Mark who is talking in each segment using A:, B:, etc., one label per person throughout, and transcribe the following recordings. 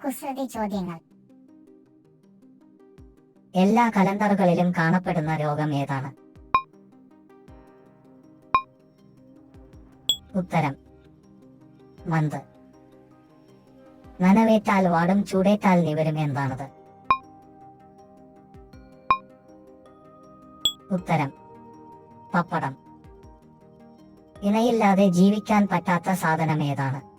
A: കുസൃതി ചോദ്യങ്ങൾ.
B: എല്ലാ കലണ്ടറുകളിലും കാണപ്പെടുന്ന രോഗം ഏതാണ്? ഉത്തരം മന്ത്. നനവേറ്റാൽ വാടും ചൂടേറ്റാൽ നിവരും എന്താണത്? ഉത്തരം പപ്പടം. ഇണയില്ലാതെ ജീവിക്കാൻ പറ്റാത്ത സാധനം ഏതാണ്?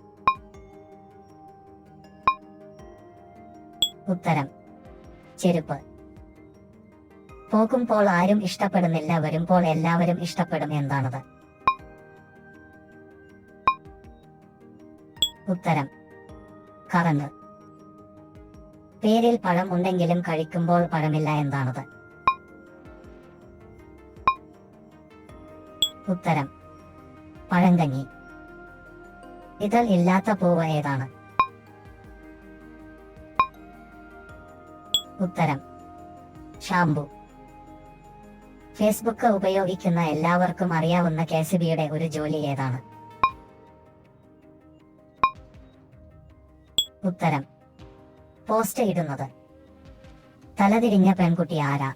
B: ഉത്തരം ചെരുപ്പ്. പോകുമ്പോൾ ആരും ഇഷ്ടപ്പെടുന്നില്ല, വരുമ്പോൾ എല്ലാവരും ഇഷ്ടപ്പെടും എന്താണത്? ഉത്തരം കറങ്ങ്. പേരിൽ പഴം ഉണ്ടെങ്കിലും കഴിക്കുമ്പോൾ പഴമില്ല എന്താണത്? ഉത്തരം പഴങ്കഞ്ഞി. ഇതൾ ഇല്ലാത്ത പൂവ് ഏതാണ്? ഉത്തരം ഷാംപൂ. ഫേസ്ബുക്ക് ഉപയോഗിക്കുന്ന എല്ലാവർക്കും അറിയാവുന്ന കെഎസ്ഇബിയുടെ ഒരു ജോലി ഏതാണ്? ഉത്തരം പോസ്റ്റ് ഇടുന്നത്. തലതിരിഞ്ഞ പെൺകുട്ടി ആരാ?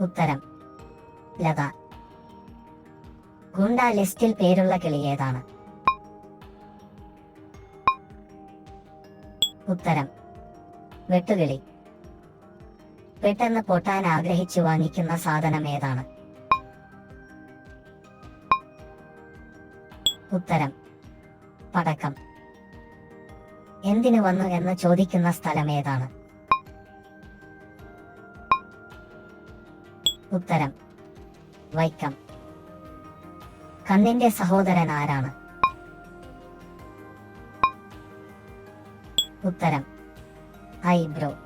B: ഉത്തരം ലത. ഗുണ്ട ലിസ്റ്റിൽ പേരുള്ള കിളി ഏതാണ്? ഉത്തരം വെട്ടുകിളി. പെട്ടെന്ന് പൊട്ടാൻ ആഗ്രഹിച്ചു വാങ്ങിക്കുന്ന സാധനം ഏതാണ്? ഉത്തരം പടക്കം. എന്തിനു വന്നു എന്ന് ചോദിക്കുന്ന സ്ഥലം ഏതാണ്? ഉത്തരം വൈക്കം. കണ്ണിന്റെ സഹോദരൻ ആരാണ്? ഉത്തരം ഐബ്രോ.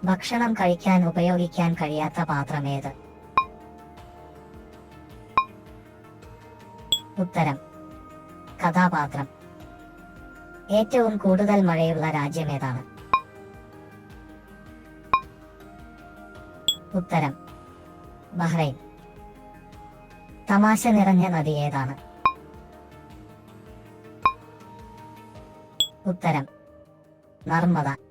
B: ഭക്ഷണം കഴിക്കാൻ ഉപയോഗിക്കാൻ കഴിയാത്ത പാത്രം ഏത്? ഉത്തരം കഥാപാത്രം. ഏറ്റവും കൂടുതൽ മഴയുള്ള രാജ്യം ഏതാണ്? ഉത്തരം ബഹ്റൈൻ. തമാശ നിറഞ്ഞ നദി ഏതാണ്? ഉത്തരം നർമ്മദ.